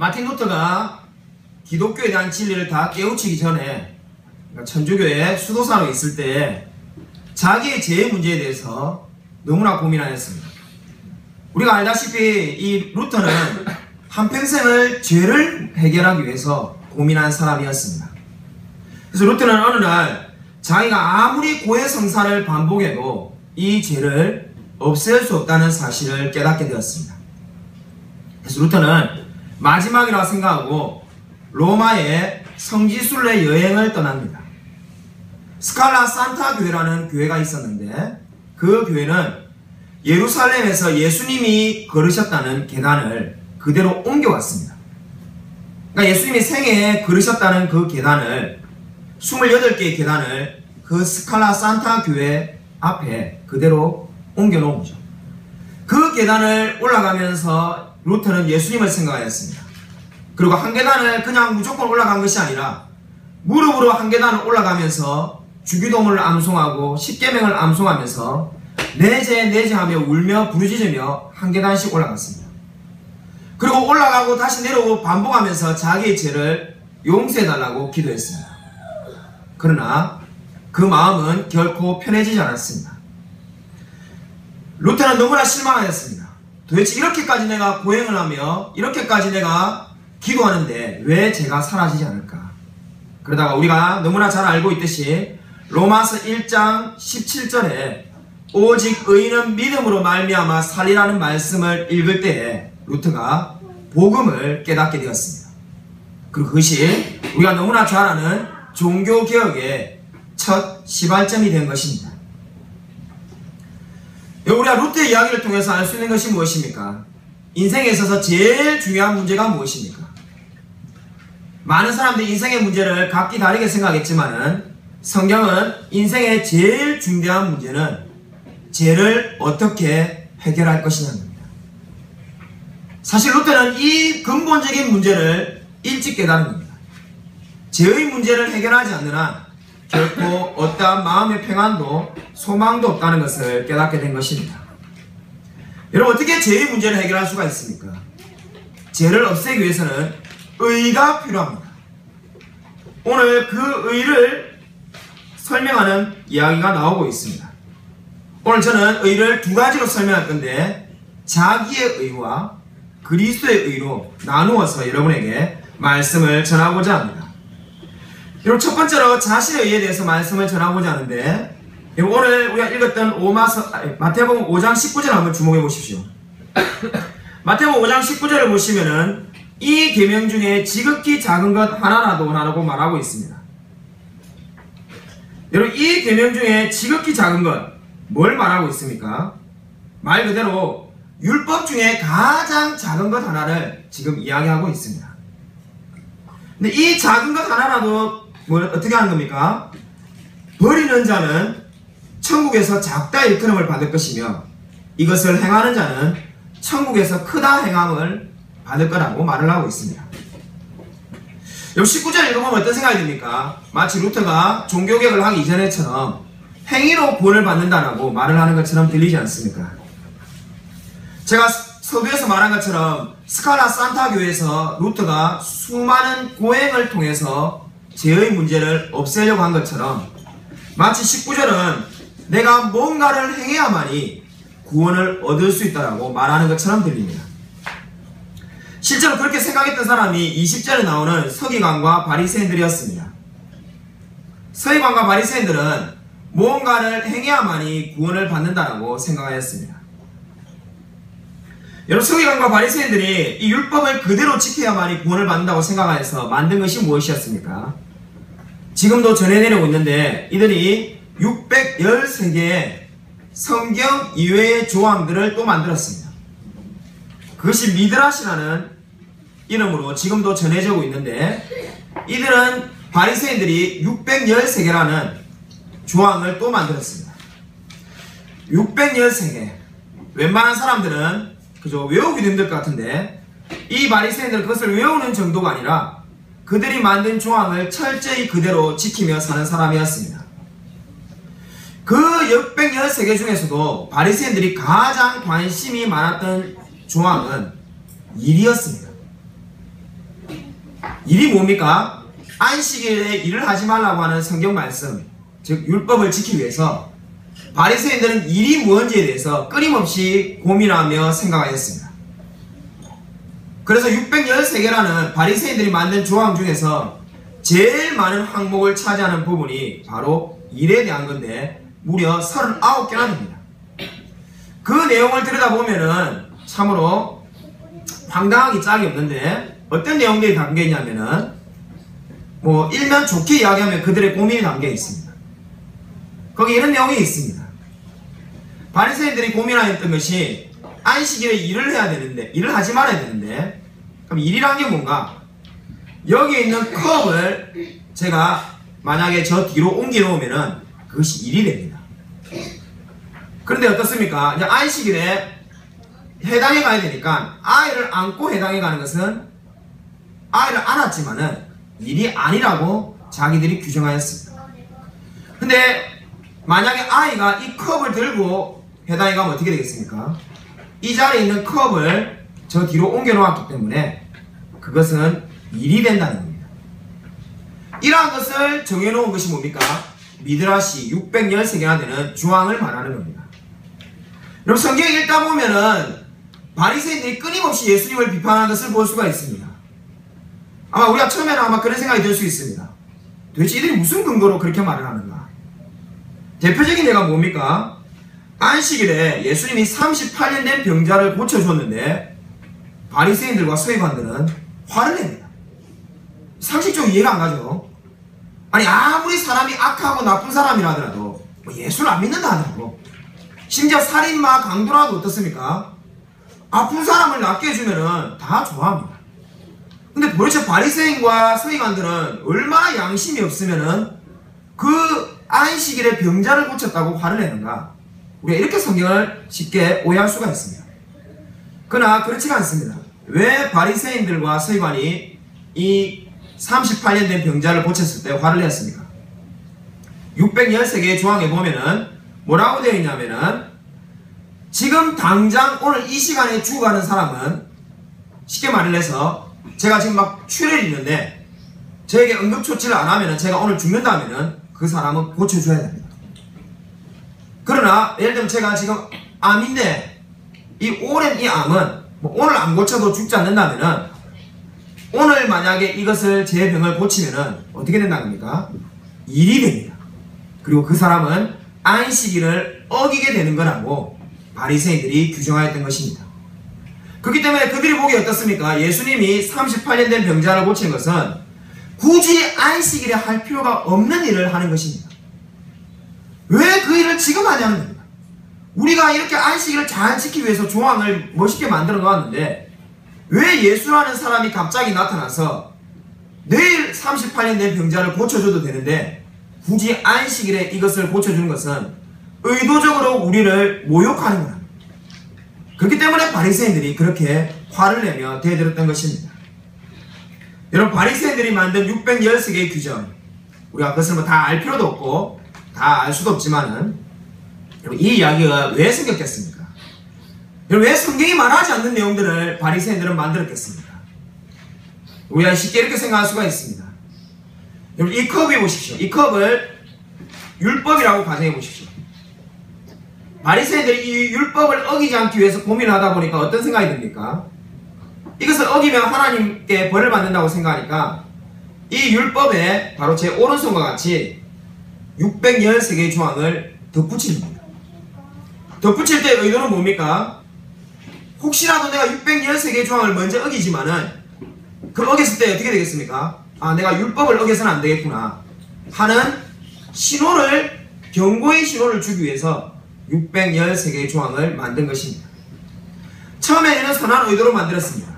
마틴 루터가 기독교에 대한 진리를 다 깨우치기 전에 천주교의 수도사로 있을 때 자기의 죄의 문제에 대해서 너무나 고민하였습니다. 우리가 알다시피 이 루터는 한평생을 죄를 해결하기 위해서 고민한 사람이었습니다. 그래서 루터는 어느 날 자기가 아무리 고해성사를 반복해도 이 죄를 없앨 수 없다는 사실을 깨닫게 되었습니다. 그래서 루터는 마지막이라고 생각하고 로마의 성지순례 여행을 떠납니다. 스칼라 산타 교회라는 교회가 있었는데 그 교회는 예루살렘에서 예수님이 걸으셨다는 계단을 그대로 옮겨왔습니다. 그러니까 예수님이 생애에 걸으셨다는 그 계단을 28개의 계단을 그 스칼라 산타 교회 앞에 그대로 옮겨놓은 거죠. 그 계단을 올라가면서 루터는 예수님을 생각하였습니다. 그리고 한 계단을 그냥 무조건 올라간 것이 아니라 무릎으로 한 계단을 올라가면서 주기도문을 암송하고 십계명을 암송하면서 내재 하며 울며 부르짖으며 한 계단씩 올라갔습니다. 그리고 올라가고 다시 내려오고 반복하면서 자기의 죄를 용서해달라고 기도했습니다. 그러나 그 마음은 결코 편해지지 않았습니다. 루터는 너무나 실망하였습니다. 도대체 이렇게까지 내가 고행을 하며 이렇게까지 내가 기도하는데 왜 죄가 사라지지 않을까? 그러다가 우리가 너무나 잘 알고 있듯이 로마서 1장 17절에 오직 의인은 믿음으로 말미암아 살리라는 말씀을 읽을 때에 루터가 복음을 깨닫게 되었습니다. 그리고 그것이 우리가 너무나 잘 아는 종교개혁의 첫 시발점이 된 것입니다. 우리가 루터의 이야기를 통해서 알 수 있는 것이 무엇입니까? 인생에 있어서 제일 중요한 문제가 무엇입니까? 많은 사람들이 인생의 문제를 각기 다르게 생각했지만은 성경은 인생의 제일 중대한 문제는 죄를 어떻게 해결할 것이냐입니다. 사실 루터는 이 근본적인 문제를 일찍 깨달은 겁니다. 죄의 문제를 해결하지 않는 한 결코 어떠한 마음의 평안도 소망도 없다는 것을 깨닫게 된 것입니다. 여러분, 어떻게 죄의 문제를 해결할 수가 있습니까? 죄를 없애기 위해서는 의가 필요합니다. 오늘 그 의를 설명하는 이야기가 나오고 있습니다. 오늘 저는 의를 두 가지로 설명할 건데 자기의 의와 그리스도의 의로 나누어서 여러분에게 말씀을 전하고자 합니다. 여러분, 첫 번째로 자신의 의에 대해서 말씀을 전하고자 하는데 오늘 우리가 읽었던 마태복음 5장 19절 한번 주목해 보십시오. 마태복음 5장 19절을 보시면은 이 계명 중에 지극히 작은 것 하나라도 라고 말하고 있습니다. 여러분, 이 계명 중에 지극히 작은 것 뭘 말하고 있습니까? 말 그대로 율법 중에 가장 작은 것 하나를 지금 이야기하고 있습니다. 근데 이 작은 것 하나라도 뭘 어떻게 하는 겁니까? 버리는 자는 천국에서 작다 일컬음을 받을 것이며 이것을 행하는 자는 천국에서 크다 행함을 받을 거라고 말을 하고 있습니다. 여기 19절 읽어보면 어떤 생각이 듭니까? 마치 루터가 종교개혁을 하기 이전에처럼 행위로 구원을 받는다라고 말을 하는 것처럼 들리지 않습니까? 제가 서두에서 말한 것처럼 스칼라 산타 교회에서 루터가 수많은 고행을 통해서 죄의 문제를 없애려고 한 것처럼 마치 19절은 내가 뭔가를 행해야만이 구원을 얻을 수 있다라고 말하는 것처럼 들립니다. 실제로 그렇게 생각했던 사람이 20절에 나오는 서기관과 바리새인들이었습니다. 서기관과 바리새인들은 무언가를 행해야만이 구원을 받는다라고 생각하였습니다. 여러분, 서기관과 바리새인들이 이 율법을 그대로 지켜야만이 구원을 받는다고 생각해서 만든 것이 무엇이었습니까? 지금도 전해 내려오고 있는데 이들이 613개의 성경 이외의 조항들을 또 만들었습니다. 그것이 미드라시라는 이름으로 지금도 전해지고 있는데 이들은 바리새인들이 613개라는 조항을 또 만들었습니다. 613개. 웬만한 사람들은 그저 외우기도 힘들 것 같은데 이 바리새인들은 그것을 외우는 정도가 아니라 그들이 만든 조항을 철저히 그대로 지키며 사는 사람이었습니다. 그 613개 중에서도 바리새인들이 가장 관심이 많았던 조항은 일이었습니다. 일이 뭡니까? 안식일에 일을 하지 말라고 하는 성경 말씀, 즉 율법을 지키기 위해서 바리새인들은 일이 무엇인지에 대해서 끊임없이 고민하며 생각하였습니다. 그래서 613개라는 바리새인들이 만든 조항 중에서 제일 많은 항목을 차지하는 부분이 바로 일에 대한 건데 무려 39개나 됩니다. 그 내용을 들여다보면은 참으로 황당하기 짝이 없는데 어떤 내용들이 담겨 있냐면은 뭐 일면 좋게 이야기하면 그들의 고민이 담겨 있습니다. 거기 이런 내용이 있습니다. 바리새인들이 고민하였던 것이 안식일에 일을 해야 되는데 일을 하지 말아야 되는데 그럼 일이란 게 뭔가? 여기 있는 컵을 제가 만약에 저 뒤로 옮겨 놓으면은 그것이 일이 됩니다. 그런데 어떻습니까? 이제 안식일에 해당에 가야 되니까 아이를 안고 해당에 가는 것은 아이를 안았지만은 일이 아니라고 자기들이 규정하였습니다. 근데 만약에 아이가 이 컵을 들고 해당에 가면 어떻게 되겠습니까? 이 자리에 있는 컵을 저 뒤로 옮겨 놓았기 때문에 그것은 일이 된다는 겁니다. 이러한 것을 정해놓은 것이 뭡니까? 미드라시 613개나 되는 주항을 말하는 겁니다. 여러분 성경 읽다 보면은 바리새인들이 끊임없이 예수님을 비판하는 것을 볼 수가 있습니다. 아마 우리가 처음에는 아마 그런 생각이 들 수 있습니다. 도대체 이들이 무슨 근거로 그렇게 말을 하는가? 대표적인 예가 뭡니까? 안식일에 예수님이 38년 된 병자를 고쳐줬는데 바리새인들과 서기관들은 화를 냅니다. 상식적으로 이해가 안 가죠. 아니 아무리 사람이 악하고 나쁜 사람이라 하더라도 뭐 예수를 안 믿는다 하더라도 심지어 살인마 강도라도 어떻습니까? 아픈 사람을 낫게 해주면은 다 좋아합니다. 근데 도대체 바리새인과 서기관들은 얼마나 양심이 없으면은 그 안식일에 병자를 고쳤다고 화를 내는가? 우리가 이렇게 성경을 쉽게 오해할 수가 있습니다. 그러나 그렇지가 않습니다. 왜 바리새인들과 서기관이 이 38년 된 병자를 고쳤을 때 화를 냈습니까? 613개의 조항에 보면은 뭐라고 되어 있냐면은 지금 당장 오늘 이 시간에 죽어가는 사람은 쉽게 말을 해서 제가 지금 막 출혈이 있는데 저에게 응급처치를 안 하면은 제가 오늘 죽는다면은 그 사람은 고쳐줘야 됩니다. 그러나 예를 들면 제가 지금 암인데 이 오랜 이 암은 뭐 오늘 안 고쳐도 죽지 않는다면은 오늘 만약에 이것을 제 병을 고치면은 어떻게 된다는 겁니까? 일이 됩니다. 그리고 그 사람은 안식일을 어기게 되는 거라고 바리새인들이 규정하였던 것입니다. 그렇기 때문에 그들이 보기에 어떻습니까? 예수님이 38년 된 병자를 고친 것은 굳이 안식일에 할 필요가 없는 일을 하는 것입니다. 왜 그 일을 지금 하냐는 겁니다. 우리가 이렇게 안식일을 잘 지키기 위해서 조항을 멋있게 만들어 놓았는데 왜 예수라는 사람이 갑자기 나타나서 내일 38년 된 병자를 고쳐줘도 되는데 굳이 안식일에 이것을 고쳐주는 것은 의도적으로 우리를 모욕하는 거랍니다. 그렇기 때문에 바리새인들이 그렇게 화를 내며 대들었던 것입니다. 여러분 바리새인들이 만든 613개의 규정 우리가 그것을 뭐 다 알 필요도 없고 다 알 수도 없지만은 여러분 이 이야기가 왜 생겼겠습니까? 여러분 왜 성경이 말하지 않는 내용들을 바리새인들은 만들었겠습니까? 우리가 쉽게 이렇게 생각할 수가 있습니다. 여러분 이 컵을 보십시오. 이 컵을 율법이라고 가정해 보십시오. 바리새인들이 이 율법을 어기지 않기 위해서 고민을 하다 보니까 어떤 생각이 듭니까? 이것을 어기면 하나님께 벌을 받는다고 생각하니까 이 율법에 바로 제 오른손과 같이 613개의 조항을 덧붙입니다. 덧붙일 때 의도는 뭡니까? 혹시라도 내가 613개의 조항을 먼저 어기지만은 그 어겼을 때 어떻게 되겠습니까? 아 내가 율법을 어겨서는 안 되겠구나 하는 신호를 경고의 신호를 주기 위해서 613개의 조항을 만든 것입니다. 처음에는 선한 의도로 만들었습니다.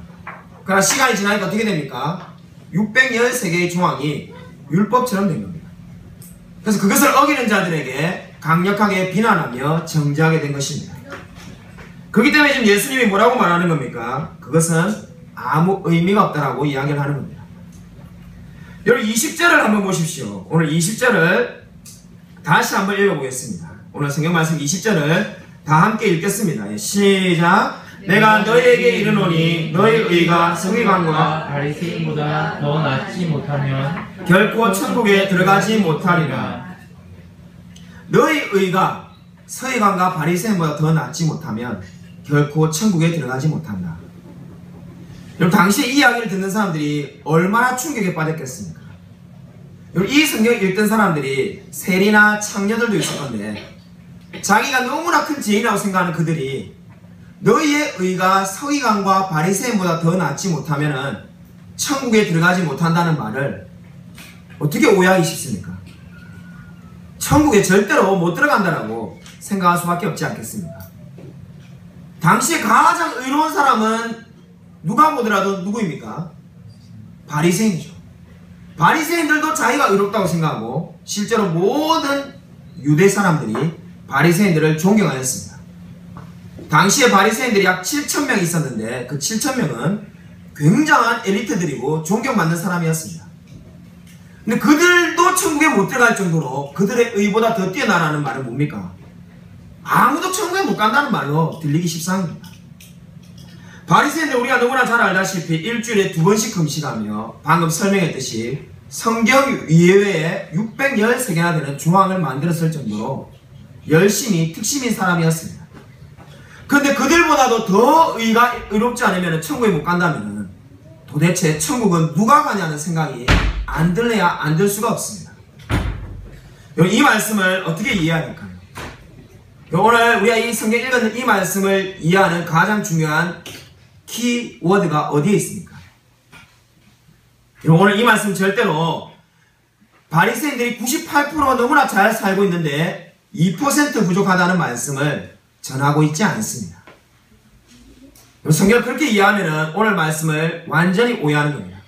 그러나 시간이 지나니까 어떻게 됩니까? 613개의 조항이 율법처럼 된 겁니다. 그래서 그것을 어기는 자들에게 강력하게 비난하며 정죄하게 된 것입니다. 그렇기 때문에 지금 예수님이 뭐라고 말하는 겁니까? 그것은 아무 의미가 없다라고 이야기를 하는 겁니다. 여러분 20절을 한번 보십시오. 오늘 20절을 다시 한번 읽어보겠습니다. 오늘 성경 말씀 20절을 다 함께 읽겠습니다. 시작! 내가 너희에게 이르노니 너희 의가 서기관과 바리새인보다 더 낫지 못하면 결코 천국에 들어가지 못하리라. 너희 의가 서기관과 바리새인보다 더 낫지 못하면 결코 천국에 들어가지 못한다. 여러분, 당시에 이 이야기를 듣는 사람들이 얼마나 충격에 빠졌겠습니까? 여러분, 이 성경을 읽던 사람들이 세리나 창녀들도 있을 건데, 자기가 너무나 큰 죄인이라고 생각하는 그들이 너희의 의가 서기관과 바리새인보다 더 낫지 못하면 천국에 들어가지 못한다는 말을 어떻게 오해하기 쉽습니까? 천국에 절대로 못 들어간다라고 생각할 수밖에 없지 않겠습니까? 당시에 가장 의로운 사람은 누가 보더라도 누구입니까? 바리새인이죠. 바리새인들도 자기가 의롭다고 생각하고 실제로 모든 유대 사람들이 바리새인들을 존경하였습니다. 당시에 바리새인들이 약 7,000명이 있었는데 그 7,000명은 굉장한 엘리트들이고 존경받는 사람이었습니다. 근데 그들도 천국에 못 들어갈 정도로 그들의 의보다 더 뛰어나라는 말은 뭡니까? 아무도 천국에 못 간다는 말로 들리기 십상입니다. 바리새인들 우리가 너무나 잘 알다시피 일주일에 2번씩 금식하며 방금 설명했듯이 성경 이외에 613개나 되는 조항을 만들었을 정도로 열심히 특심인 사람이었습니다. 그런데 그들보다도 더 의롭지 않으면 천국에 못 간다면 도대체 천국은 누가 가냐는 생각이 안 들래야 안 들 수가 없습니다. 이 말씀을 어떻게 이해해야 될까요? 오늘 우리가 이 성경 읽었는 이 말씀을 이해하는 가장 중요한 키워드가 어디에 있습니까? 오늘 이 말씀 절대로 바리새인들이 98%가 너무나 잘 살고 있는데 2% 부족하다는 말씀을 전하고 있지 않습니다. 성경을 그렇게 이해하면 오늘 말씀을 완전히 오해하는 겁니다.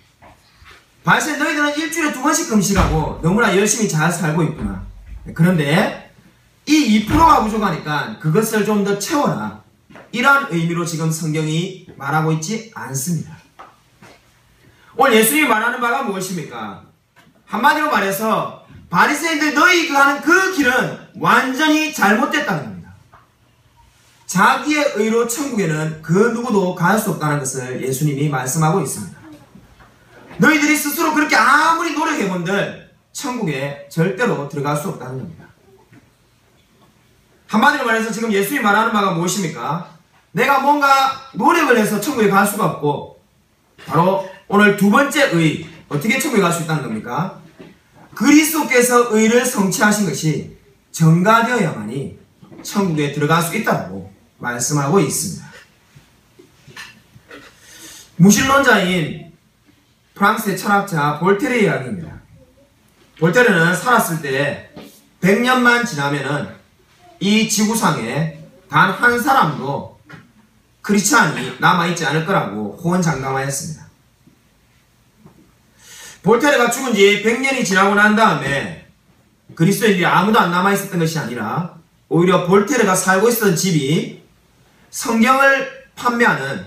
바리새인 너희들은 일주일에 2번씩 금식하고 너무나 열심히 잘 살고 있구나. 그런데 이 2%가 부족하니까 그것을 좀 더 채워라. 이러한 의미로 지금 성경이 말하고 있지 않습니다. 오늘 예수님이 말하는 바가 무엇입니까? 한마디로 말해서 바리새인들 너희 하는 그 길은 완전히 잘못됐다는 겁니다. 자기의 의로 천국에는 그 누구도 갈 수 없다는 것을 예수님이 말씀하고 있습니다. 너희들이 스스로 그렇게 아무리 노력해본들 천국에 절대로 들어갈 수 없다는 겁니다. 한마디로 말해서 지금 예수님이 말하는 바가 무엇입니까? 내가 뭔가 노력을 해서 천국에 갈 수가 없고 바로 오늘 두 번째 의, 어떻게 천국에 갈 수 있다는 겁니까? 그리스도께서 의를 성취하신 것이 전가되어야만이 천국에 들어갈 수 있다고 말씀하고 있습니다. 무신론자인 프랑스의 철학자 볼테르의 이야기입니다. 볼테르는 살았을 때 100년만 지나면은 이 지구상에 단 한 사람도 크리스찬이 남아있지 않을 거라고 호언장담하였습니다. 볼테르가 죽은 지 100년이 지나고 난 다음에 그리스도인들이 아무도 안 남아있었던 것이 아니라 오히려 볼테르가 살고 있었던 집이 성경을 판매하는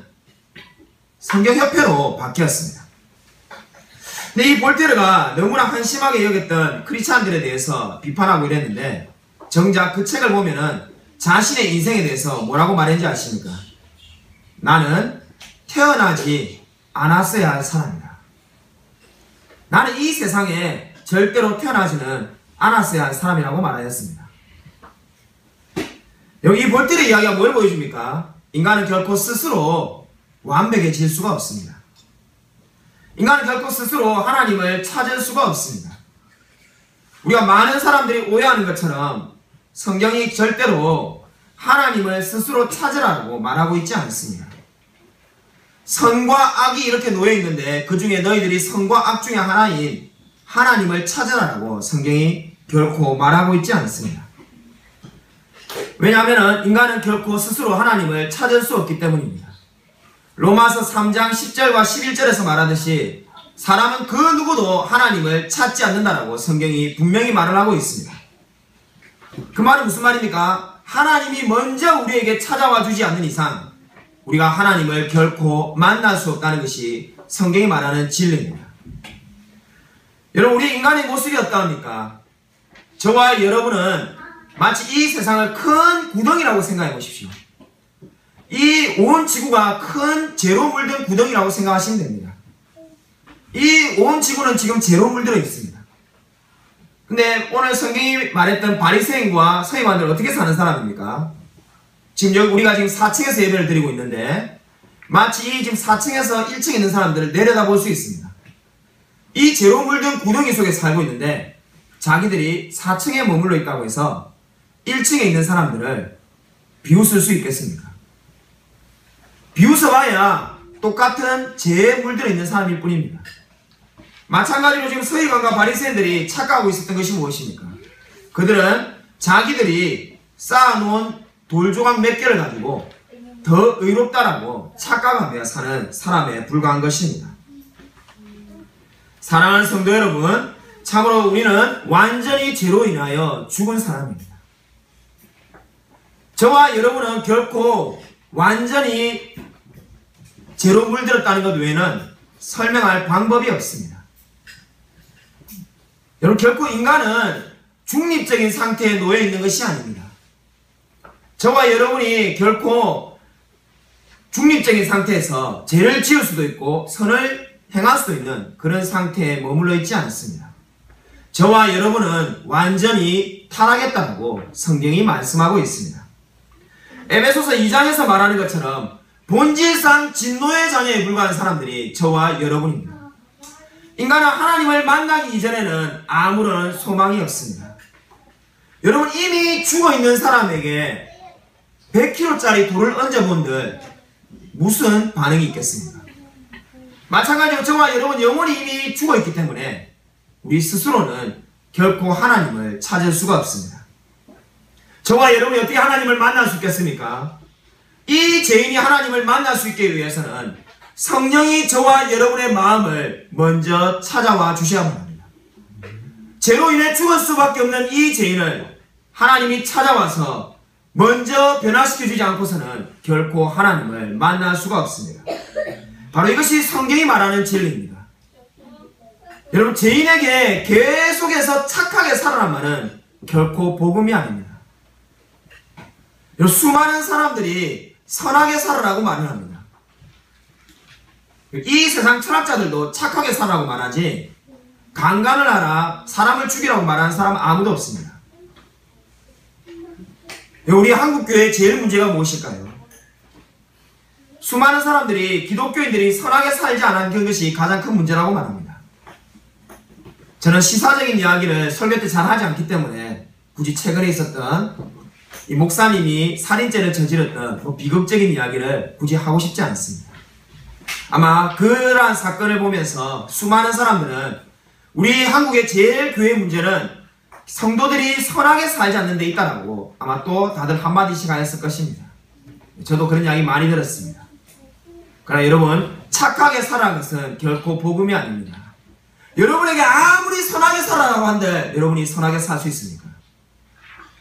성경협회로 바뀌었습니다. 근데 이 볼테르가 너무나 한심하게 여겼던 크리스찬들에 대해서 비판하고 이랬는데 정작 그 책을 보면은 자신의 인생에 대해서 뭐라고 말했는지 아십니까? 나는 태어나지 않았어야 할 사람이다. 나는 이 세상에 절대로 태어나지는 않았어야 할 사람이라고 말하였습니다. 여기 이 볼테르의 이야기가 뭘 보여줍니까? 인간은 결코 스스로 완벽해질 수가 없습니다. 인간은 결코 스스로 하나님을 찾을 수가 없습니다. 우리가 많은 사람들이 오해하는 것처럼 성경이 절대로 하나님을 스스로 찾으라고 말하고 있지 않습니다. 선과 악이 이렇게 놓여 있는데 그 중에 너희들이 선과 악 중에 하나인 하나님을 찾으라고 성경이 결코 말하고 있지 않습니다. 왜냐하면 인간은 결코 스스로 하나님을 찾을 수 없기 때문입니다. 로마서 3장 10절과 11절에서 말하듯이 사람은 그 누구도 하나님을 찾지 않는다라고 성경이 분명히 말을 하고 있습니다. 그 말은 무슨 말입니까? 하나님이 먼저 우리에게 찾아와 주지 않는 이상 우리가 하나님을 결코 만날 수 없다는 것이 성경이 말하는 진리입니다. 여러분, 우리 인간의 모습이 어떠합니까? 저와 여러분은 마치 이 세상을 큰 구덩이라고 생각해 보십시오. 이 온 지구가 큰 죄로 물든 구덩이라고 생각하시면 됩니다. 이 온 지구는 지금 죄로 물들어 있습니다. 근데 오늘 성경이 말했던 바리새인과 서기관들은 어떻게 사는 사람입니까? 지금 여기 우리가 지금 4층에서 예배를 드리고 있는데 마치 이 지금 4층에서 1층에 있는 사람들을 내려다볼 수 있습니다. 이 죄로 물든 구덩이 속에 살고 있는데 자기들이 4층에 머물러 있다고 해서 1층에 있는 사람들을 비웃을 수 있겠습니까? 비웃어봐야 똑같은 죄에 물들어 있는 사람일 뿐입니다. 마찬가지로 지금 서기관과 바리새인들이 착각하고 있었던 것이 무엇입니까? 그들은 자기들이 쌓아놓은 돌조각 몇 개를 가지고 더 의롭다라고 착각하며 사는 사람에 불과한 것입니다. 사랑하는 성도 여러분, 참으로 우리는 완전히 죄로 인하여 죽은 사람입니다. 저와 여러분은 결코 완전히 죄로 물들었다는 것 외에는 설명할 방법이 없습니다. 여러분, 결코 인간은 중립적인 상태에 놓여 있는 것이 아닙니다. 저와 여러분이 결코 중립적인 상태에서 죄를 지을 수도 있고 선을 행할 수도 있는 그런 상태에 머물러 있지 않습니다. 저와 여러분은 완전히 타락했다고 성경이 말씀하고 있습니다. 에베소서 2장에서 말하는 것처럼 본질상 진노의 자녀에 불과한 사람들이 저와 여러분입니다. 인간은 하나님을 만나기 이전에는 아무런 소망이 없습니다. 여러분, 이미 죽어있는 사람에게 100kg짜리 돌을 얹어본들 무슨 반응이 있겠습니까? 마찬가지로 저와 여러분 영혼이 이미 죽어있기 때문에 우리 스스로는 결코 하나님을 찾을 수가 없습니다. 저와 여러분이 어떻게 하나님을 만날 수 있겠습니까? 이 죄인이 하나님을 만날 수 있기 위해서는 성령이 저와 여러분의 마음을 먼저 찾아와 주셔야만 합니다. 죄로 인해 죽을 수밖에 없는 이 죄인을 하나님이 찾아와서 먼저 변화시켜주지 않고서는 결코 하나님을 만날 수가 없습니다. 바로 이것이 성경이 말하는 진리입니다. 여러분, 죄인에게 계속해서 착하게 살아남아는 결코 복음이 아닙니다. 여러분, 수많은 사람들이 선하게 살아라고 말을 합니다. 이 세상 철학자들도 착하게 살아라고 말하지 강간을 하라, 사람을 죽이라고 말하는 사람은 아무도 없습니다. 우리 한국교회의 제일 문제가 무엇일까요? 수많은 사람들이 기독교인들이 선하게 살지 않은 것이 가장 큰 문제라고 말합니다. 저는 시사적인 이야기를 설교 때 잘 하지 않기 때문에 굳이 최근에 있었던 이 목사님이 살인죄를 저질렀던 비극적인 이야기를 굳이 하고 싶지 않습니다. 아마 그러한 사건을 보면서 수많은 사람들은 우리 한국의 제일 교회 문제는 성도들이 선하게 살지 않는 데 있다라고 아마 또 다들 한마디씩 하였을 것입니다. 저도 그런 이야기 많이 들었습니다. 그러나 여러분, 착하게 살아가는 것은 결코 복음이 아닙니다. 여러분에게 아무리 선하게 살아라고 한들 여러분이 선하게 살 수 있습니까?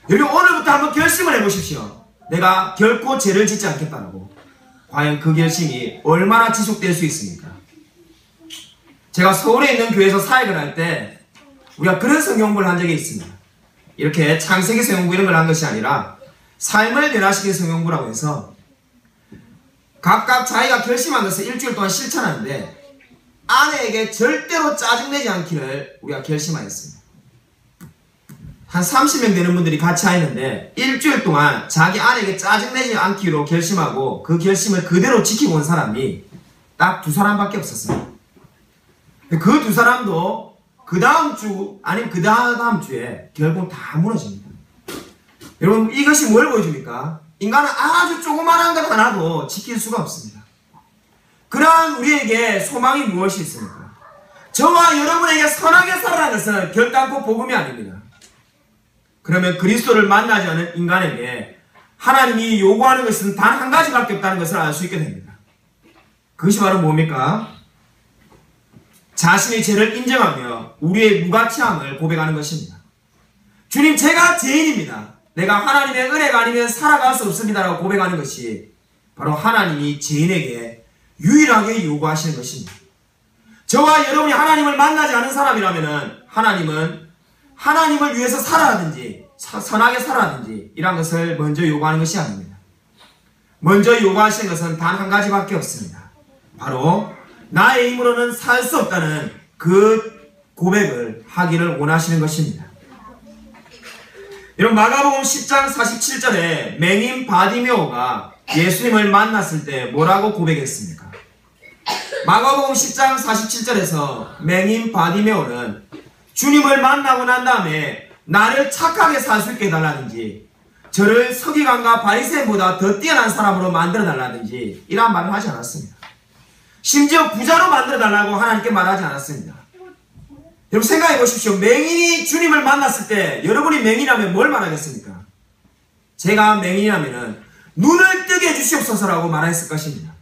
여러분, 오늘부터 한번 결심을 해보십시오. 내가 결코 죄를 짓지 않겠다고. 과연 그 결심이 얼마나 지속될 수 있습니까? 제가 서울에 있는 교회에서 사역을 할 때 우리가 그런 성경 공부를 한 적이 있습니다. 이렇게 창세기 성경 공부 이런 걸 한 것이 아니라 삶을 변화시키는 성경 공부라고 해서 각각 자기가 결심한 것을 일주일 동안 실천하는데 아내에게 절대로 짜증내지 않기를 우리가 결심하였습니다. 한 30명 되는 분들이 같이 하였는데 일주일 동안 자기 아내에게 짜증내지 않기로 결심하고 그 결심을 그대로 지키고 온 사람이 딱 2사람밖에 없었어요. 그 2사람도 그 다음 주 아니면 그 다음 주에 결국 다 무너집니다. 여러분, 이것이 뭘 보여줍니까? 인간은 아주 조그만한 것 하나도 지킬 수가 없습니다. 그러한 우리에게 소망이 무엇이 있습니까? 저와 여러분에게 선하게 살아가는 것은 결단코 복음이 아닙니다. 그러면 그리스도를 만나지 않은 인간에게 하나님이 요구하는 것은 단 한 가지밖에 없다는 것을 알 수 있게 됩니다. 그것이 바로 뭡니까? 자신의 죄를 인정하며 우리의 무가치함을 고백하는 것입니다. 주님, 제가 죄인입니다. 내가 하나님의 은혜가 아니면 살아갈 수 없습니다라고 고백하는 것이 바로 하나님이 죄인에게 유일하게 요구하시는 것입니다. 저와 여러분이 하나님을 만나지 않은 사람이라면 하나님은 하나님을 위해서 살아라든지 선하게 살아라든지 이런 것을 먼저 요구하는 것이 아닙니다. 먼저 요구하시는 것은 단 한 가지밖에 없습니다. 바로 나의 힘으로는 살 수 없다는 그 고백을 하기를 원하시는 것입니다. 이런 마가복음 10장 47절에 맹인 바디메오가 예수님을 만났을 때 뭐라고 고백했습니까? 마가복음 10장 47절에서 맹인 바디메오는 주님을 만나고 난 다음에 나를 착하게 살 수 있게 해달라든지 저를 서기관과 바리새인보다 더 뛰어난 사람으로 만들어달라든지 이러한 말을 하지 않았습니다. 심지어 부자로 만들어달라고 하나님께 말하지 않았습니다. 여러분 생각해 보십시오. 맹인이 주님을 만났을 때 여러분이 맹인이라면 뭘 말하겠습니까? 제가 맹인이라면 눈을 뜨게 해주시옵소서라고 말했을 것입니다.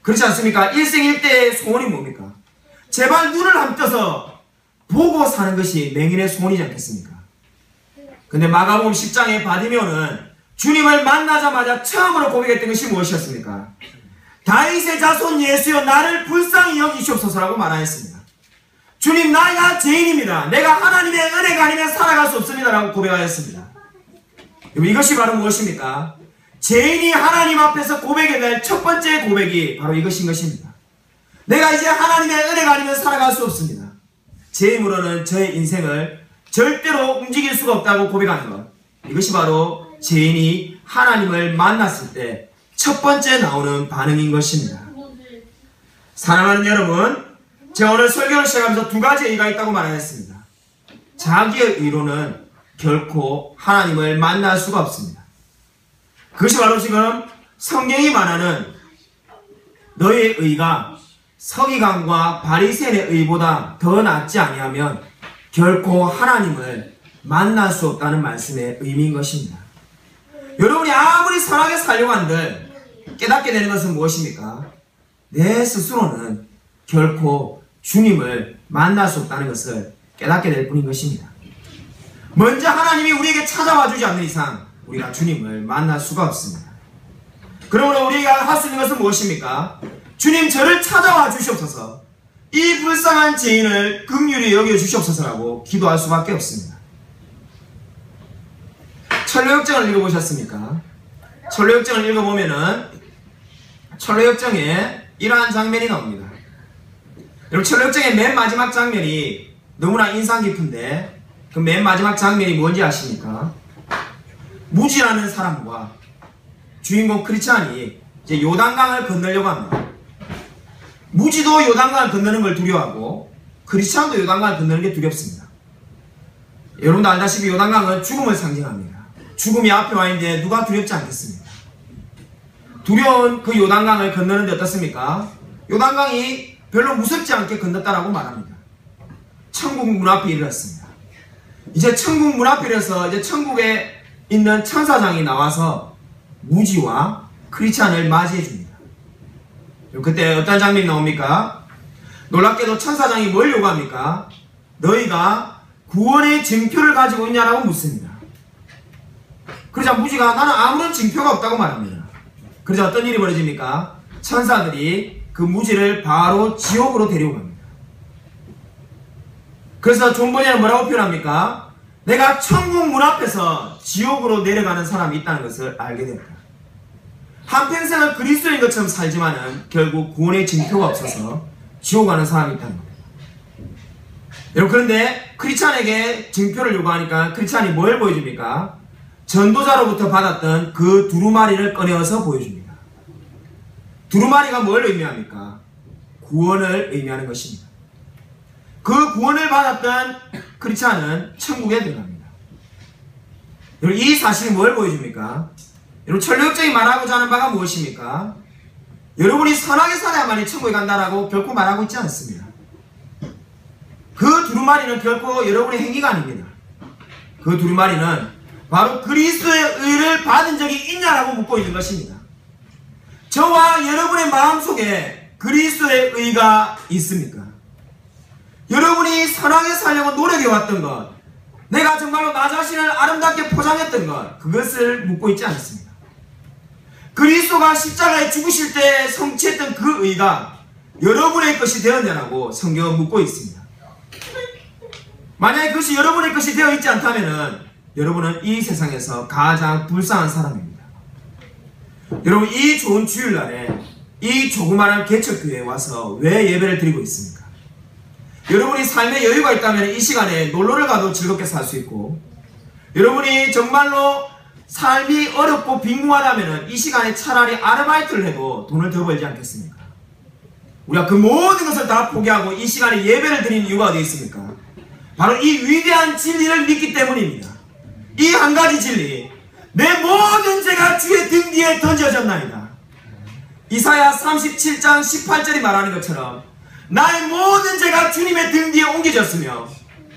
그렇지 않습니까? 일생일대의 소원이 뭡니까? 제발 눈을 한번 떠서 보고 사는 것이 맹인의 소원이지 않겠습니까? 근데 마가복음 10장의 바디메오는 주님을 만나자마자 처음으로 고백했던 것이 무엇이었습니까? 다윗의 자손 예수여 나를 불쌍히 여기시옵소서라고 말하였습니다. 주님 나가 죄인입니다. 내가 하나님의 은혜가 아니면 살아갈 수 없습니다 라고 고백하였습니다. 이것이 바로 무엇입니까? 죄인이 하나님 앞에서 고백해야 될 첫 번째 고백이 바로 이것인 것입니다. 내가 이제 하나님의 은혜가 아니면 살아갈 수 없습니다. 제 힘으로는 저의 인생을 절대로 움직일 수가 없다고 고백하는 것, 이것이 바로 죄인이 하나님을 만났을 때 첫 번째 나오는 반응인 것입니다. 사랑하는 여러분, 제가 오늘 설교를 시작하면서 두 가지 의의가 있다고 말하였습니다. 자기의 의로는 결코 하나님을 만날 수가 없습니다. 그것이 바로 지금 성경이 말하는 너의 의가 서기관과 바리새인의 의보다 더 낫지 아니하면 결코 하나님을 만날 수 없다는 말씀의 의미인 것입니다. 여러분이 아무리 선하게 살려고 한들 깨닫게 되는 것은 무엇입니까? 내 스스로는 결코 주님을 만날 수 없다는 것을 깨닫게 될 뿐인 것입니다. 먼저 하나님이 우리에게 찾아와 주지 않는 이상 우리가 주님을 만날 수가 없습니다. 그러므로 우리가 할 수 있는 것은 무엇입니까? 주님 저를 찾아와 주시옵소서, 이 불쌍한 죄인을 긍휼히 여겨 주시옵소서라고 기도할 수밖에 없습니다. 철로역정을 읽어보셨습니까? 철로역정을 읽어보면은 철로역정에 이러한 장면이 나옵니다. 여러분 철로역정의 맨 마지막 장면이 너무나 인상 깊은데 그 맨 마지막 장면이 뭔지 아십니까? 무지라는 사람과 주인공 크리스찬이 이제 요단강을 건너려고 합니다. 무지도 요단강을 건너는 걸 두려워하고 크리스찬도 요단강을 건너는 게 두렵습니다. 여러분도 알다시피 요단강은 죽음을 상징합니다. 죽음이 앞에 와 있는데 누가 두렵지 않겠습니까? 두려운 그 요단강을 건너는데 어떻습니까? 요단강이 별로 무섭지 않게 건넜다라고 말합니다. 천국 문 앞에 이르렀습니다. 이제 천국 문 앞에 이르러서 이제 천국에 있는 천사장이 나와서 무지와 크리스찬을 맞이해 줍니다. 그때 어떤 장면이 나옵니까? 놀랍게도 천사장이 뭘 요구합니까? 너희가 구원의 증표를 가지고 있냐라고 묻습니다. 그러자 무지가 나는 아무런 증표가 없다고 말합니다. 그러자 어떤 일이 벌어집니까? 천사들이 그 무지를 바로 지옥으로 데려갑니다. 그래서 존 버니는 뭐라고 표현합니까? 내가 천국 문 앞에서 지옥으로 내려가는 사람이 있다는 것을 알게 됩니다. 한평생을 그리스도인 것처럼 살지만은 결국 구원의 증표가 없어서 지옥 가는 사람이 있다는 겁니다. 여러분 그런데 크리스찬에게 증표를 요구하니까 크리스찬이 뭘 보여줍니까? 전도자로부터 받았던 그 두루마리를 꺼내어서 보여줍니다. 두루마리가 뭘 의미합니까? 구원을 의미하는 것입니다. 그 구원을 받았던 크리스찬은 천국에 들어갑니다. 여러분 이 사실이 뭘 보여줍니까? 여러분 철로역정이 말하고자 하는 바가 무엇입니까? 여러분이 선하게 살아야만이 천국에 간다라고 결코 말하고 있지 않습니다. 그 두루마리는 결코 여러분의 행위가 아닙니다. 그 두루마리는 바로 그리스도의 의를 받은 적이 있냐라고 묻고 있는 것입니다. 저와 여러분의 마음속에 그리스도의 의가 있습니까? 여러분이 선하게 살려고 노력해왔던 것, 내가 정말로 나 자신을 아름답게 포장했던 것, 그것을 묻고 있지 않습니다. 그리스도가 십자가에 죽으실 때 성취했던 그 의가 여러분의 것이 되었냐라고 성경은 묻고 있습니다. 만약에 그것이 여러분의 것이 되어 있지 않다면 여러분은 이 세상에서 가장 불쌍한 사람입니다. 여러분, 이 좋은 주일날에 이 조그마한 개척교회에 와서 왜 예배를 드리고 있습니까? 여러분이 삶에 여유가 있다면 이 시간에 놀러를 가도 즐겁게 살 수 있고, 여러분이 정말로 삶이 어렵고 빈궁하다면 이 시간에 차라리 아르바이트를 해도 돈을 더 벌지 않겠습니까? 우리가 그 모든 것을 다 포기하고 이 시간에 예배를 드리는 이유가 어디 있습니까? 바로 이 위대한 진리를 믿기 때문입니다. 이 한 가지 진리, 내 모든 죄가 주의 등 뒤에 던져졌나이다. 이사야 37장 18절이 말하는 것처럼 나의 모든 죄가 주님의 등 뒤에 옮겨졌으며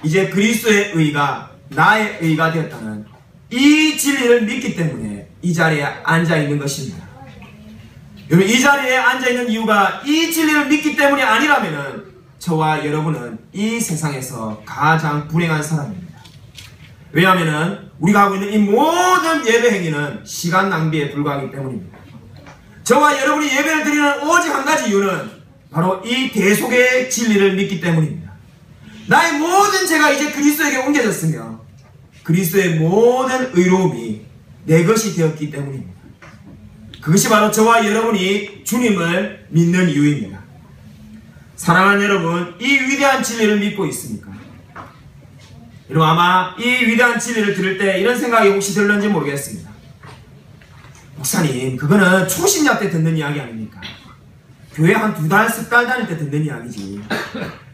이제 그리스도의 의가 나의 의가 되었다는 이 진리를 믿기 때문에 이 자리에 앉아있는 것입니다. 여러분, 이 자리에 앉아있는 이유가 이 진리를 믿기 때문이 아니라면 저와 여러분은 이 세상에서 가장 불행한 사람입니다. 왜냐하면 우리가 하고 있는 이 모든 예배 행위는 시간 낭비에 불과하기 때문입니다. 저와 여러분이 예배를 드리는 오직 한 가지 이유는 바로 이 대속의 진리를 믿기 때문입니다. 나의 모든 죄가 이제 그리스도에게 옮겨졌으며 그리스도의 모든 의로움이 내 것이 되었기 때문입니다. 그것이 바로 저와 여러분이 주님을 믿는 이유입니다. 사랑하는 여러분, 이 위대한 진리를 믿고 있습니까? 여러분, 아마 이 위대한 진리를 들을 때 이런 생각이 혹시 들는지 모르겠습니다. 목사님, 그거는 초신자 때 듣는 이야기 아닙니까? 교회 한 2달, 3달 다닐 때 듣는 이야기지.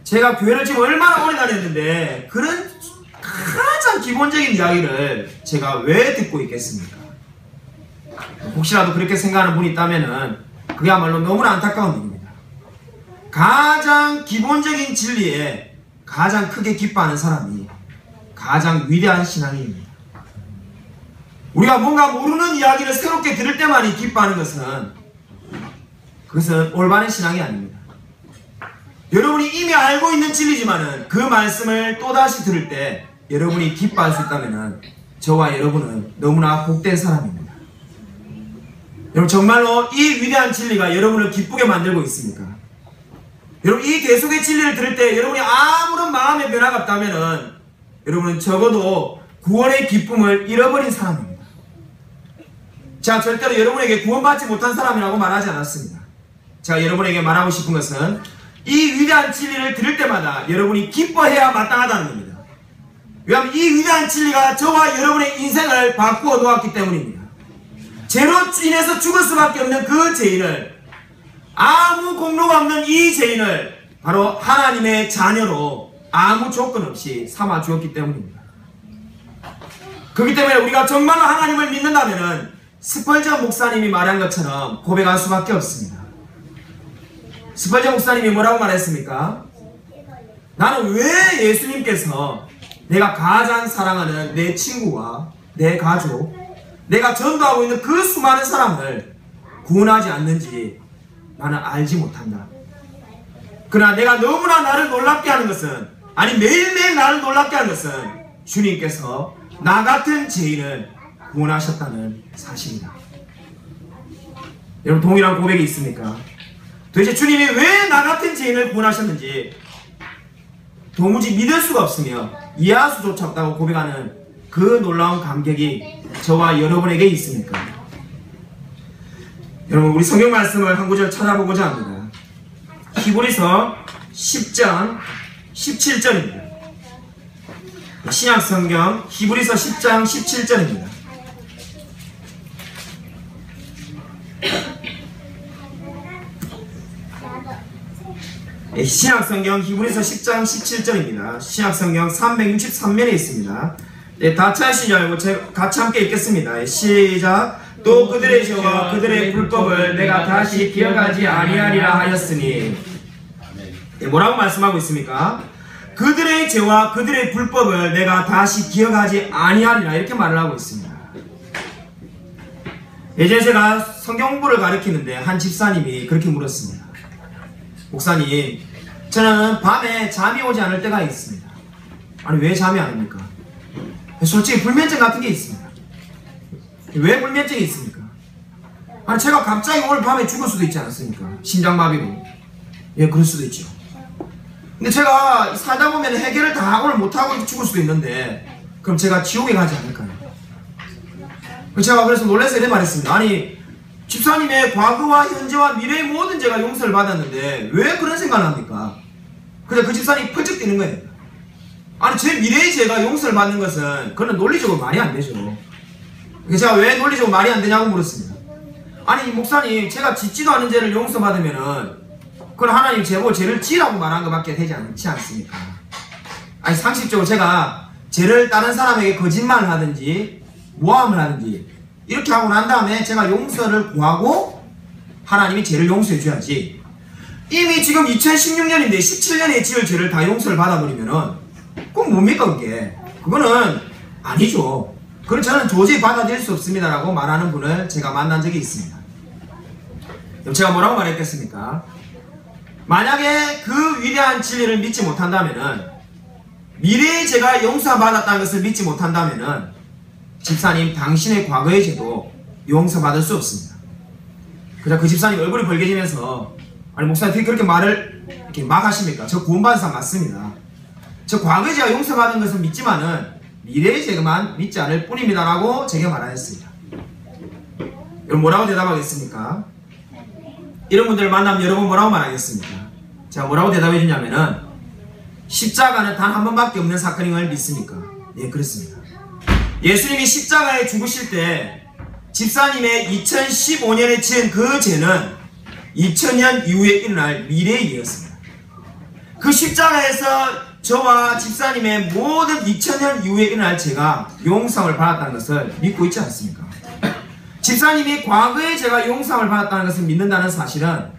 제가 교회를 지금 얼마나 오래 다녔는데 그런 가장 기본적인 이야기를 제가 왜 듣고 있겠습니까? 혹시라도 그렇게 생각하는 분이 있다면 그야말로 너무나 안타까운 일입니다. 가장 기본적인 진리에 가장 크게 기뻐하는 사람이 가장 위대한 신앙인입니다. 우리가 뭔가 모르는 이야기를 새롭게 들을 때만이 기뻐하는 그것은 올바른 신앙이 아닙니다. 여러분이 이미 알고 있는 진리지만은 그 말씀을 또다시 들을 때 여러분이 기뻐할 수 있다면 저와 여러분은 너무나 복된 사람입니다. 여러분, 정말로 이 위대한 진리가 여러분을 기쁘게 만들고 있습니까? 여러분, 이 대속의 진리를 들을 때 여러분이 아무런 마음의 변화가 없다면 여러분은 적어도 구원의 기쁨을 잃어버린 사람입니다. 제가 절대로 여러분에게 구원받지 못한 사람이라고 말하지 않았습니다. 제가 여러분에게 말하고 싶은 것은 이 위대한 진리를 들을 때마다 여러분이 기뻐해야 마땅하다는 겁니다. 왜냐하면 이 위대한 진리가 저와 여러분의 인생을 바꾸어 놓았기 때문입니다. 죄로 인해서 죽을 수밖에 없는 그 죄인을, 아무 공로가 없는 이 죄인을 바로 하나님의 자녀로 아무 조건 없이 삼아 주었기 때문입니다. 그렇기 때문에 우리가 정말로 하나님을 믿는다면 스펄전 목사님이 말한 것처럼 고백할 수밖에 없습니다. 스펄전 목사님이 뭐라고 말했습니까? 나는 왜 예수님께서 내가 가장 사랑하는 내 친구와 내 가족, 내가 전도하고 있는 그 수많은 사람을 구원하지 않는지 나는 알지 못한다. 그러나 내가 너무나 나를 놀랍게 하는 것은, 아니 매일매일 나를 놀랍게 하는 것은 주님께서 나 같은 죄인을 구원하셨다는 사실이다. 여러분, 동일한 고백이 있습니까? 도대체 주님이 왜 나 같은 죄인을 구원하셨는지 도무지 믿을 수가 없으며 이해할 수조차 없다고 고백하는 그 놀라운 감격이 저와 여러분에게 있습니까? 여러분, 우리 성경 말씀을 한 구절 찾아보고자 합니다. 히브리서 10장 17절입니다. 신약 성경 히브리서 10장 17절입니다. 신약 성경 히브리서 10장 17절입니다. 신약 성경 363면에 있습니다. 다 찾으신 줄 알고 같이 함께 읽겠습니다. 시작. 또 그들의 죄와 그들의 불법을 내가 다시 기억하지 아니하리라 하였으니. 뭐라고 말씀하고 있습니까? 그들의 죄와 그들의 불법을 내가 다시 기억하지 아니하리라, 이렇게 말을 하고 있습니다. 예전에 제가 성경 공부를 가르치는데 한 집사님이 그렇게 물었습니다. 목사님, 저는 밤에 잠이 오지 않을 때가 있습니다. 아니, 왜 잠이 안 옵니까? 솔직히 불면증 같은 게 있습니다. 왜 불면증이 있습니까? 아니, 제가 갑자기 오늘 밤에 죽을 수도 있지 않습니까? 심장마비로. 예, 그럴 수도 있죠. 근데 제가 살다 보면 해결을 다 오늘 못하고 죽을 수도 있는데 그럼 제가 지옥에 가지 않을까요? 제가 그래서 놀라서 이렇게 말했습니다. 아니, 집사님의 과거와 현재와 미래의 모든 죄가 용서를 받았는데 왜 그런 생각을 합니까? 그냥 그 집사님이 펄쩍 뛰는 거예요. 아니 제 미래의 죄가 용서를 받는 것은 그건 논리적으로 말이 안 되죠. 제가 왜 논리적으로 말이 안 되냐고 물었습니다. 아니 목사님, 제가 짓지도 않은 죄를 용서받으면은 그건 하나님 제보 죄를 지라고 말한 것밖에 되지 않지 않습니까? 아니 상식적으로 제가 죄를 다른 사람에게 거짓말을 하든지 모함을 하든지 이렇게 하고 난 다음에 제가 용서를 구하고 하나님이 죄를 용서해 줘야지, 이미 지금 2016년인데 17년에 지을 죄를 다 용서를 받아버리면은 그건 뭡니까 그게? 그거는 아니죠. 그걸 저는 도저히 받아들일 수 없습니다라고 말하는 분을 제가 만난 적이 있습니다. 그럼 제가 뭐라고 말했겠습니까? 만약에 그 위대한 진리를 믿지 못한다면은, 미래의 죄가 용서받았다는 것을 믿지 못한다면은 집사님 당신의 과거의 죄도 용서받을 수 없습니다. 그래서 그 집사님 얼굴이 벌개지면서 아니 목사님 어떻게 그렇게 말을 이렇게 막 하십니까? 저 구원받은 사람 맞습니다. 저 과거의 죄가 용서받은 것은 믿지만은 미래의 죄만 믿지 않을 뿐입니다 라고 제게 말하였습니다. 여러분 뭐라고 대답하겠습니까? 이런 분들을 만나면 여러분 뭐라고 말하겠습니까? 제가 뭐라고 대답해 주냐면은, 십자가는 단 한 번밖에 없는 사건인 걸 믿습니까? 예, 그렇습니다. 예수님이 십자가에 죽으실 때 집사님의 2015년에 지은 그 죄는 2000년 이후에 일어날 미래의 일이었습니다. 그 십자가에서 저와 집사님의 모든 2000년 이후에 일어날 죄가 용서를 받았다는 것을 믿고 있지 않습니까? 집사님이 과거의 죄가 용서를 받았다는 것을 믿는다는 사실은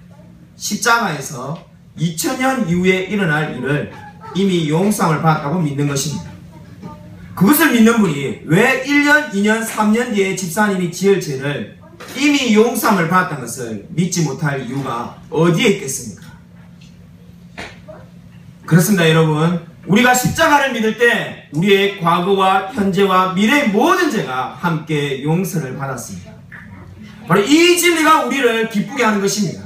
십자가에서 2000년 이후에 일어날 일을 이미 용서를 받았다고 믿는 것입니다. 그것을 믿는 분이 왜 1년, 2년, 3년 뒤에 집사님이 지을 죄를 이미 용서를 받았다는 것을 믿지 못할 이유가 어디에 있겠습니까? 그렇습니다 여러분. 우리가 십자가를 믿을 때 우리의 과거와 현재와 미래의 모든 죄가 함께 용서를 받았습니다. 바로 이 진리가 우리를 기쁘게 하는 것입니다.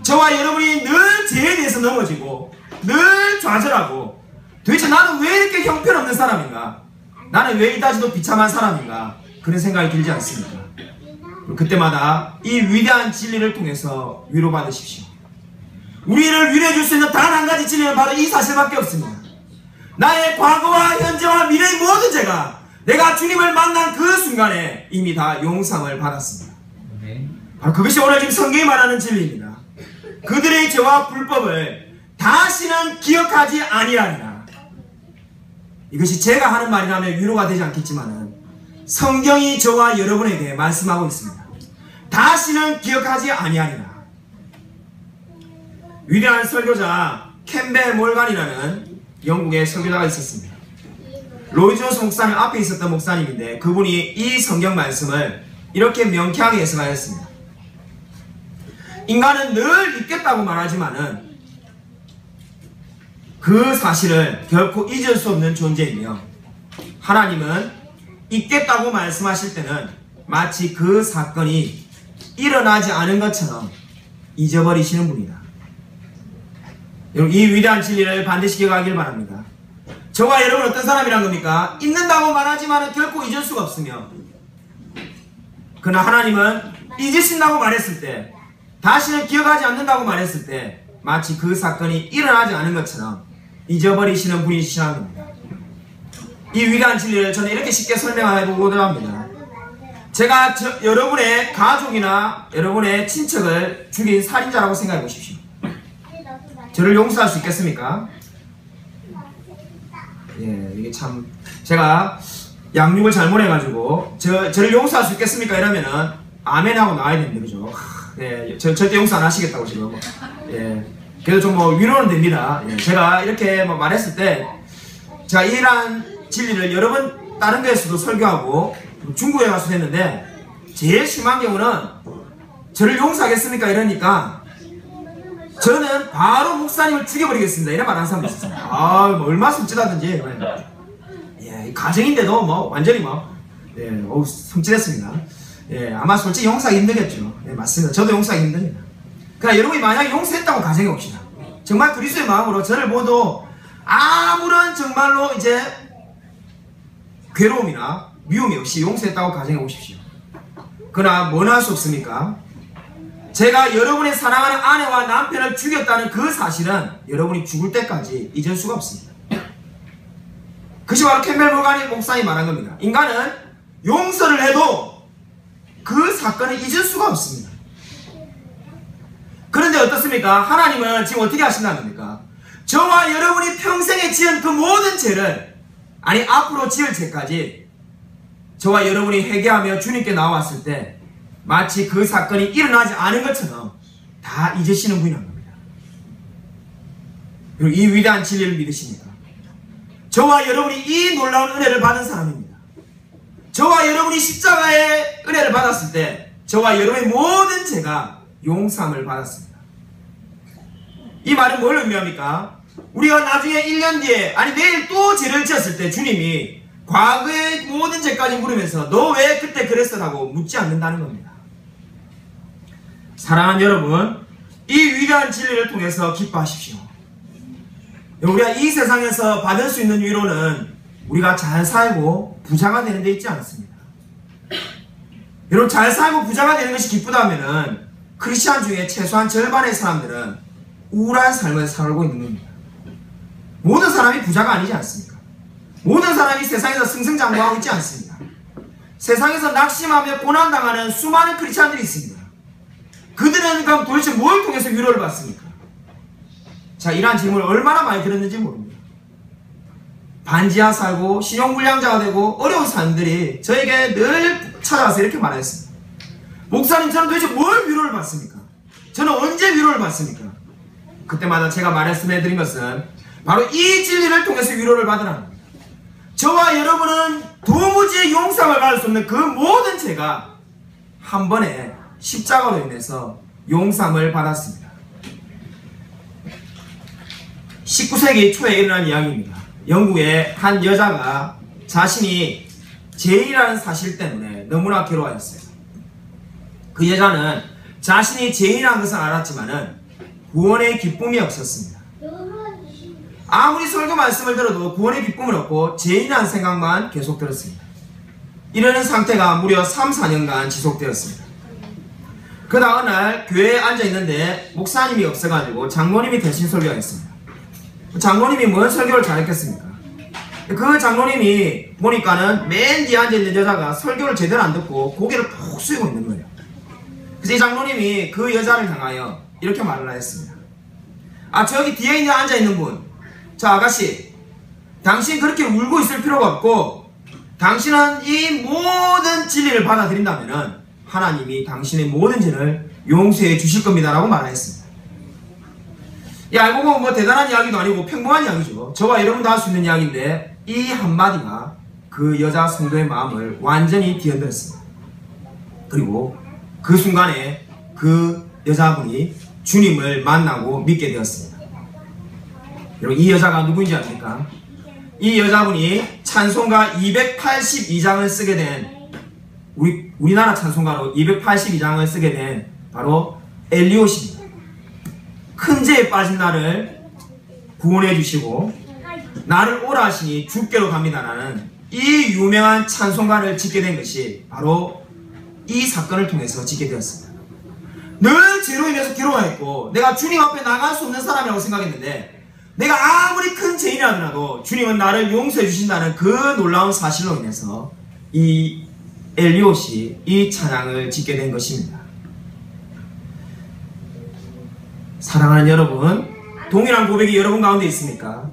저와 여러분이 늘 죄에 대해서 넘어지고 늘 좌절하고 도대체 나는 왜 이렇게 형편없는 사람인가? 나는 왜 이다지도 비참한 사람인가? 그런 생각이 들지 않습니까? 그때마다 이 위대한 진리를 통해서 위로받으십시오. 우리를 위로해 줄 수 있는 단 한 가지 진리는 바로 이 사실밖에 없습니다. 나의 과거와 현재와 미래의 모든 죄가 내가 주님을 만난 그 순간에 이미 다 용서를 받았습니다. 바로 그것이 오늘 지금 성경이 말하는 진리입니다. 그들의 죄와 불법을 다시는 기억하지 아니하리라. 이것이 제가 하는 말이라면 위로가 되지 않겠지만은 성경이 저와 여러분에게 말씀하고 있습니다. 다시는 기억하지 아니하리라. 위대한 설교자 캠벨 몰간이라는 영국의 설교자가 있었습니다. 로이 존스 목사님 앞에 있었던 목사님인데 그분이 이 성경 말씀을 이렇게 명쾌하게 해석하였습니다. 인간은 늘 잊겠다고 말하지만은 그 사실을 결코 잊을 수 없는 존재이며, 하나님은 잊겠다고 말씀하실 때는 마치 그 사건이 일어나지 않은 것처럼 잊어버리시는 분이다. 여러분 이 위대한 진리를 반드시 기억하길 바랍니다. 저와 여러분 어떤 사람이란 겁니까? 잊는다고 말하지만 결코 잊을 수가 없으며, 그러나 하나님은 잊으신다고 말했을 때, 다시는 기억하지 않는다고 말했을 때 마치 그 사건이 일어나지 않은 것처럼 잊어버리시는 분이시라는 겁니다. 이 위대한 진리를 저는 이렇게 쉽게 설명해보고자 합니다. 제가 여러분의 가족이나 여러분의 친척을 죽인 살인자라고 생각해 보십시오. 저를 용서할 수 있겠습니까? 예, 이게 참 제가 양육을 잘못해가지고 저를 용서할 수 있겠습니까? 이러면은 아멘하고 나와야 됩니다. 그죠? 예, 절대 용서 안 하시겠다고 지금. 예, 그래도 좀 뭐 위로는 됩니다. 예, 제가 이렇게 뭐 말했을 때 제가 이러한 진리를 여러 번 다른 데에서도 설교하고 중국에 가서 했는데 제일 심한 경우는 저를 용서하겠습니까? 이러니까 저는 바로 목사님을 죽여버리겠습니다. 이런 말 하는 사람도 있었어요. 아, 뭐 얼마나 섬찟하든지. 예, 가정인데도 뭐 완전히 뭐 예, 섬찟했습니다. 예, 아마 솔직히 용서하기 힘들겠죠. 예, 맞습니다. 저도 용서하기 힘듭니다. 그러나 여러분이 만약에 용서했다고 가정해 봅시다. 정말 그리스도의 마음으로 저를 보도 아무런 정말로 이제 괴로움이나 미움이 없이 용서했다고 가정해 보십시오. 그러나 뭘 할 수 없습니까? 제가 여러분의 사랑하는 아내와 남편을 죽였다는 그 사실은 여러분이 죽을 때까지 잊을 수가 없습니다. 그것이 바로 캠벨 몰간이 목사님이 말한 겁니다. 인간은 용서를 해도 그 사건을 잊을 수가 없습니다. 그런데 어떻습니까? 하나님은 지금 어떻게 하신다는 겁니까? 저와 여러분이 평생에 지은 그 모든 죄를, 아니 앞으로 지을 죄까지 저와 여러분이 회개하며 주님께 나왔을 때 마치 그 사건이 일어나지 않은 것처럼 다 잊으시는 분이란 겁니다. 그리고 이 위대한 진리를 믿으십니까? 저와 여러분이 이 놀라운 은혜를 받은 사람입니다. 저와 여러분이 십자가의 은혜를 받았을 때 저와 여러분의 모든 죄가 용서함을 받았습니다. 이 말은 뭘 의미합니까? 우리가 나중에 1년 뒤에, 아니 내일 또 죄를 지었을 때 주님이 과거의 모든 죄까지 물으면서 너 왜 그때 그랬어라고 묻지 않는다는 겁니다. 사랑하는 여러분, 이 위대한 진리를 통해서 기뻐하십시오. 우리가 이 세상에서 받을 수 있는 위로는 우리가 잘 살고 부자가 되는 데 있지 않습니다. 여러분, 잘 살고 부자가 되는 것이 기쁘다면은 크리스찬 중에 최소한 절반의 사람들은 우울한 삶을 살고 있는 겁니다. 모든 사람이 부자가 아니지 않습니까? 모든 사람이 세상에서 승승장구하고 있지 않습니다. 세상에서 낙심하며 고난당하는 수많은 크리스찬들이 있습니다. 그들은 그럼 도대체 뭘 통해서 위로를 받습니까? 자, 이러한 질문을 얼마나 많이 들었는지 모릅니다. 반지하 살고 신용불량자가 되고 어려운 사람들이 저에게 늘 찾아와서 이렇게 말했습니다. 목사님, 저는 도대체 뭘 위로를 받습니까? 저는 언제 위로를 받습니까? 그때마다 제가 말씀해드린 것은 바로 이 진리를 통해서 위로를 받으라는 겁니다. 저와 여러분은 도무지 용서를 받을 수 없는 그 모든 죄가 한 번에 십자가로 인해서 용서함을 받았습니다. 19세기 초에 일어난 이야기입니다. 영국의 한 여자가 자신이 죄인이라는 사실 때문에 너무나 괴로워했어요. 그 여자는 자신이 죄인이라는 것을 알았지만은 구원의 기쁨이 없었습니다. 아무리 설교 말씀을 들어도 구원의 기쁨을 얻고 죄인이라는 생각만 계속 들었습니다. 이러는 상태가 무려 3, 4년간 지속되었습니다. 그 다음날 교회에 앉아있는데 목사님이 없어가지고 장로님이 대신 설교했습니다. 장로님이 뭔 설교를 잘했겠습니까? 그 장로님이 보니까는 맨 뒤에 앉아있는 여자가 설교를 제대로 안 듣고 고개를 푹 숙이고 있는 거예요. 그래서 이 장로님이 그 여자를 향하여 이렇게 말을 했습니다. 아, 저기 뒤에 있는 앉아있는 분, 저 아가씨, 당신 그렇게 울고 있을 필요가 없고 당신은 이 모든 진리를 받아들인다면 하나님이 당신의 모든 죄를 용서해 주실 겁니다 라고 말했습니다. 알고 보면 뭐 대단한 이야기도 아니고 평범한 이야기죠. 저와 여러분도 할 수 있는 이야기인데 이 한마디가 그 여자 성도의 마음을 완전히 뒤흔들었습니다. 그리고 그 순간에 그 여자분이 주님을 만나고 믿게 되었습니다. 여러분, 이 여자가 누구인지 아십니까? 이 여자분이 찬송가 282장을 쓰게 된, 우리나라 찬송가로 282장을 쓰게 된 바로 엘리옷입니다. 큰 죄에 빠진 나를 구원해 주시고 나를 오라 하시니 주께로 갑니다라는 이 유명한 찬송가를 짓게 된 것이 바로 이 사건을 통해서 짓게 되었습니다. 늘 죄로 인해서 괴로워했고 내가 주님 앞에 나갈 수 없는 사람이라고 생각했는데 내가 아무리 큰 죄인이라도 주님은 나를 용서해 주신다는 그 놀라운 사실로 인해서 이 엘리옷이 이 찬양을 짓게 된 것입니다. 사랑하는 여러분, 동일한 고백이 여러분 가운데 있습니까?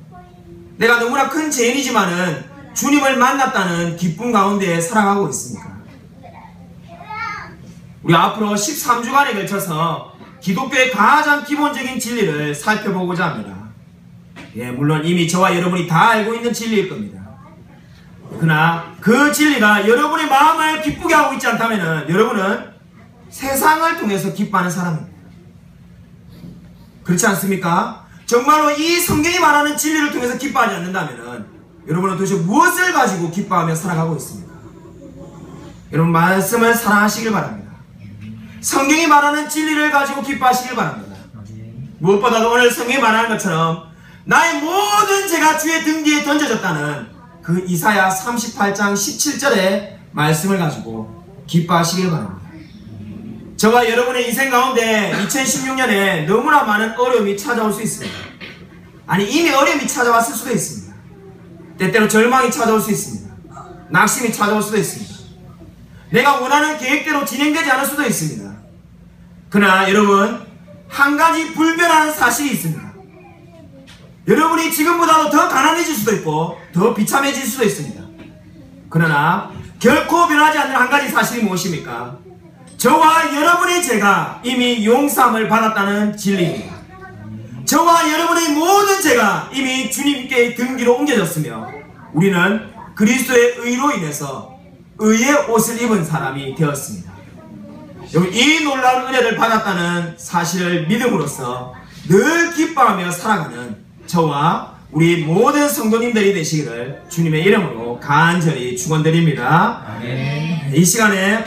내가 너무나 큰 죄인이지만은 주님을 만났다는 기쁨 가운데 살아가고 있습니까? 우리 앞으로 13주간에 걸쳐서 기독교의 가장 기본적인 진리를 살펴보고자 합니다. 물론 이미 저와 여러분이 다 알고 있는 진리일 겁니다. 그러나 그 진리가 여러분의 마음을 기쁘게 하고 있지 않다면 여러분은 세상을 통해서 기뻐하는 사람입니다. 그렇지 않습니까? 정말로 이 성경이 말하는 진리를 통해서 기뻐하지 않는다면 여러분은 도대체 무엇을 가지고 기뻐하며 살아가고 있습니까? 여러분, 말씀을 사랑하시길 바랍니다. 성경이 말하는 진리를 가지고 기뻐하시길 바랍니다. 무엇보다도 오늘 성경이 말하는 것처럼 나의 모든 죄가 주의 등 뒤에 던져졌다는 그 이사야 38장 17절의 말씀을 가지고 기뻐하시길 바랍니다. 저와 여러분의 인생 가운데 2016년에 너무나 많은 어려움이 찾아올 수 있습니다. 아니, 이미 어려움이 찾아왔을 수도 있습니다. 때때로 절망이 찾아올 수 있습니다. 낙심이 찾아올 수도 있습니다. 내가 원하는 계획대로 진행되지 않을 수도 있습니다. 그러나 여러분, 한 가지 불변하는 사실이 있습니다. 여러분이 지금보다도 더 가난해질 수도 있고 더 비참해질 수도 있습니다. 그러나 결코 변하지 않는 한 가지 사실이 무엇입니까? 저와 여러분의 죄가 이미 용서함을 받았다는 진리입니다. 저와 여러분의 모든 죄가 이미 주님께 등 뒤로 옮겨졌으며 우리는 그리스도의 의로 인해서 의의 옷을 입은 사람이 되었습니다. 여러분, 이 놀라운 은혜를 받았다는 사실을 믿음으로써 늘 기뻐하며 살아가는 저와 우리 모든 성도님들이 되시기를 주님의 이름으로 간절히 축원드립니다. 아멘. 이 시간에